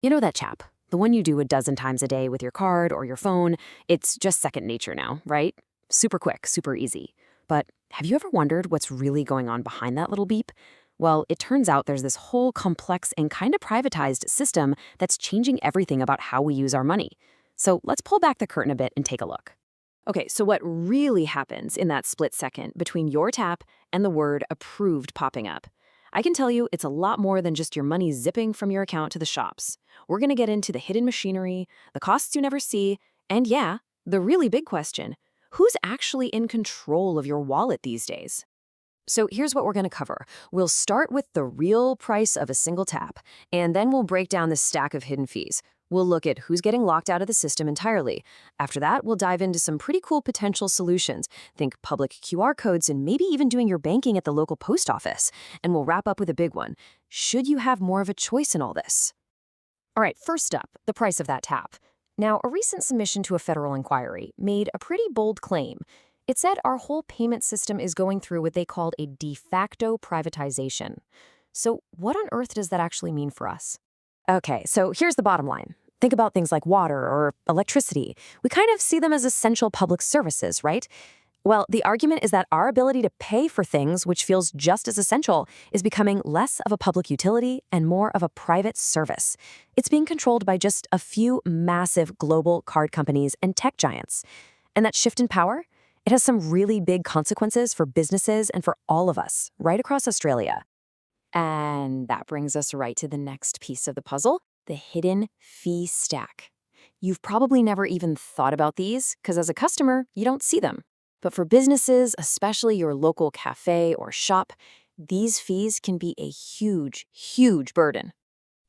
You know that chap, the one you do a dozen times a day with your card or your phone. It's just second nature now, right? Super quick, super easy. But have you ever wondered what's really going on behind that little beep? Well, it turns out there's this whole complex and kind of privatized system that's changing everything about how we use our money. So let's pull back the curtain a bit and take a look. Okay, so what really happens in that split second between your tap and the word approved popping up? I can tell you it's a lot more than just your money zipping from your account to the shops. We're going to get into the hidden machinery, the costs you never see, and yeah, the really big question: who's actually in control of your wallet these days? So here's what we're going to cover. We'll start with the real price of a single tap, and then we'll break down the stack of hidden fees. We'll look at who's getting locked out of the system entirely. After that, we'll dive into some pretty cool potential solutions. Think public QR codes and maybe even doing your banking at the local post office. And we'll wrap up with a big one. Should you have more of a choice in all this? All right, first up, the price of that tap. Now, a recent submission to a federal inquiry made a pretty bold claim. It said our whole payment system is going through what they called a de facto privatization. So what on earth does that actually mean for us? Okay, so here's the bottom line. Think about things like water or electricity. We kind of see them as essential public services, right? Well, the argument is that our ability to pay for things, which feels just as essential, is becoming less of a public utility and more of a private service. It's being controlled by just a few massive global card companies and tech giants. And that shift in power, it has some really big consequences for businesses and for all of us, right across Australia. And that brings us right to the next piece of the puzzle, the hidden fee stack. You've probably never even thought about these because as a customer, you don't see them. But for businesses, especially your local cafe or shop, these fees can be a huge, huge burden.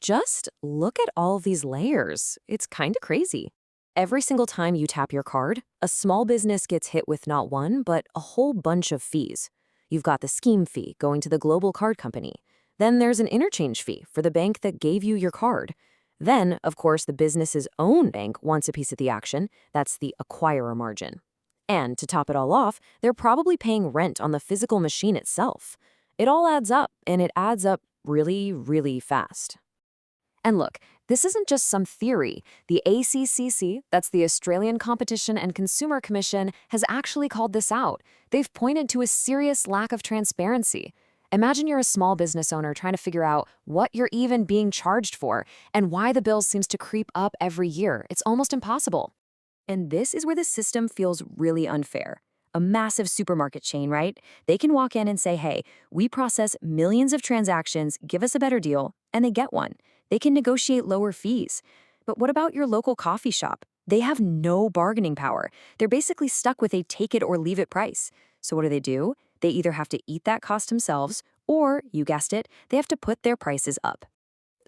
Just look at all of these layers. It's kind of crazy. Every single time you tap your card, a small business gets hit with not one, but a whole bunch of fees. You've got the scheme fee going to the global card company. Then there's an interchange fee for the bank that gave you your card. Then, of course, the business's own bank wants a piece of the action. That's the acquirer margin. And to top it all off, they're probably paying rent on the physical machine itself. It all adds up, and it adds up really, really fast. And look, this isn't just some theory. The ACCC, that's the Australian Competition and Consumer Commission, has actually called this out. They've pointed to a serious lack of transparency. Imagine you're a small business owner trying to figure out what you're even being charged for and why the bill seems to creep up every year. It's almost impossible. And this is where the system feels really unfair. A massive supermarket chain, right? They can walk in and say, hey, we process millions of transactions, give us a better deal, and they get one. They can negotiate lower fees. But what about your local coffee shop? They have no bargaining power. They're basically stuck with a take it or leave it price. So what do? They either have to eat that cost themselves, or, you guessed it, they have to put their prices up.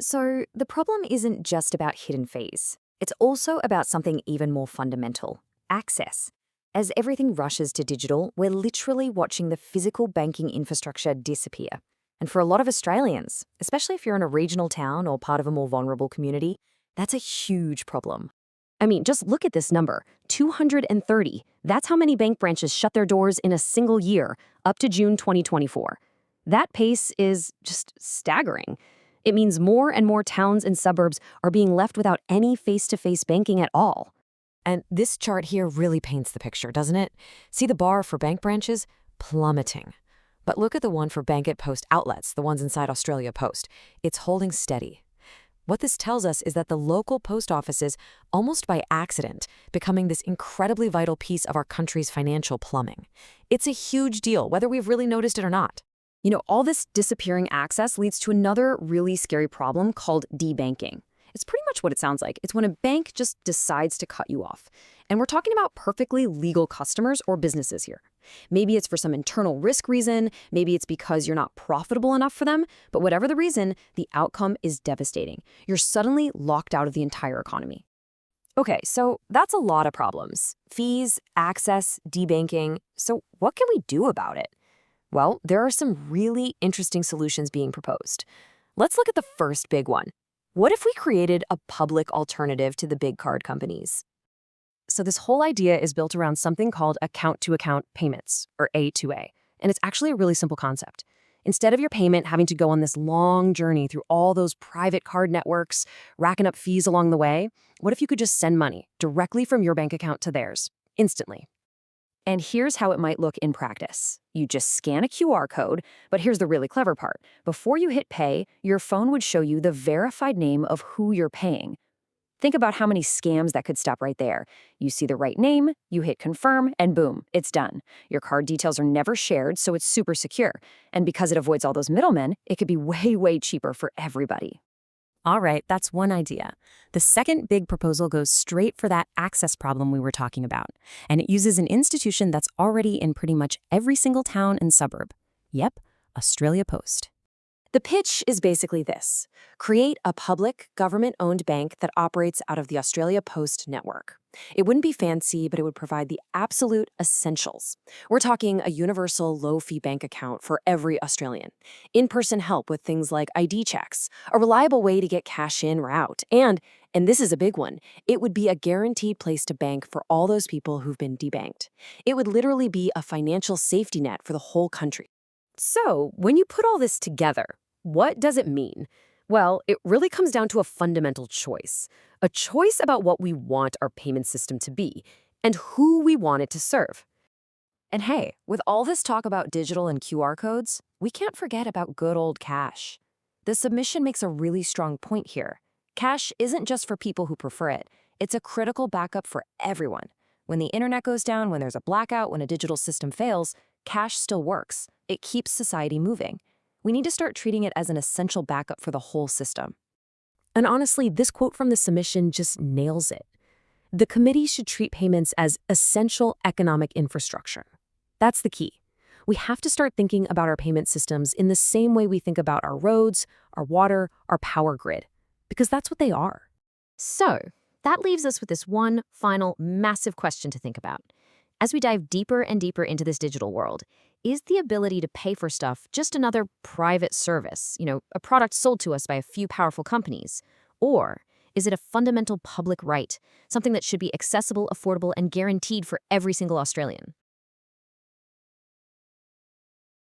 So the problem isn't just about hidden fees. It's also about something even more fundamental: access. As everything rushes to digital, we're literally watching the physical banking infrastructure disappear. And for a lot of Australians, especially if you're in a regional town or part of a more vulnerable community, that's a huge problem. I mean, just look at this number, 230. That's how many bank branches shut their doors in a single year, up to June 2024. That pace is just staggering. It means more and more towns and suburbs are being left without any face-to-face banking at all. And this chart here really paints the picture, doesn't it? See the bar for bank branches? Plummeting. But look at the one for Bank at Post outlets, the ones inside Australia Post. It's holding steady. What this tells us is that the local post offices, almost by accident, becoming this incredibly vital piece of our country's financial plumbing. It's a huge deal, whether we've really noticed it or not. You know, all this disappearing access leads to another really scary problem called debanking. It's pretty much what it sounds like. It's when a bank just decides to cut you off. And we're talking about perfectly legal customers or businesses here. Maybe it's for some internal risk reason, maybe it's because you're not profitable enough for them, but whatever the reason, the outcome is devastating. You're suddenly locked out of the entire economy. Okay, so that's a lot of problems. Fees, access, debanking. So what can we do about it? Well, there are some really interesting solutions being proposed. Let's look at the first big one. What if we created a public alternative to the big card companies? So this whole idea is built around something called account-to-account payments, or A2A, and it's actually a really simple concept. Instead of your payment having to go on this long journey through all those private card networks, racking up fees along the way, what if you could just send money directly from your bank account to theirs, instantly? And here's how it might look in practice. You just scan a QR code, but here's the really clever part. Before you hit pay, your phone would show you the verified name of who you're paying. Think about how many scams that could stop right there. You see the right name, you hit confirm, and boom, it's done. Your card details are never shared, so it's super secure. And because it avoids all those middlemen, it could be way, way cheaper for everybody. All right, that's one idea. The second big proposal goes straight for that access problem we were talking about, and it uses an institution that's already in pretty much every single town and suburb. Yep, Australia Post. The pitch is basically this: create a public, government-owned bank that operates out of the Australia Post network. It wouldn't be fancy, but it would provide the absolute essentials. We're talking a universal low-fee bank account for every Australian, in-person help with things like ID checks, a reliable way to get cash in or out, and this is a big one, it would be a guaranteed place to bank for all those people who've been debanked. It would literally be a financial safety net for the whole country. So, when you put all this together, what does it mean? Well, it really comes down to a fundamental choice. A choice about what we want our payment system to be and who we want it to serve. And hey, with all this talk about digital and QR codes, we can't forget about good old cash. The submission makes a really strong point here. Cash isn't just for people who prefer it. It's a critical backup for everyone. When the internet goes down, when there's a blackout, when a digital system fails, cash still works. It keeps society moving. We need to start treating it as an essential backup for the whole system. And honestly, this quote from the submission just nails it. The committee should treat payments as essential economic infrastructure. That's the key. We have to start thinking about our payment systems in the same way we think about our roads, our water, our power grid, because that's what they are. So, that leaves us with this one final massive question to think about. As we dive deeper and deeper into this digital world, is the ability to pay for stuff just another private service, a product sold to us by a few powerful companies? Or is it a fundamental public right, something that should be accessible, affordable, and guaranteed for every single Australian?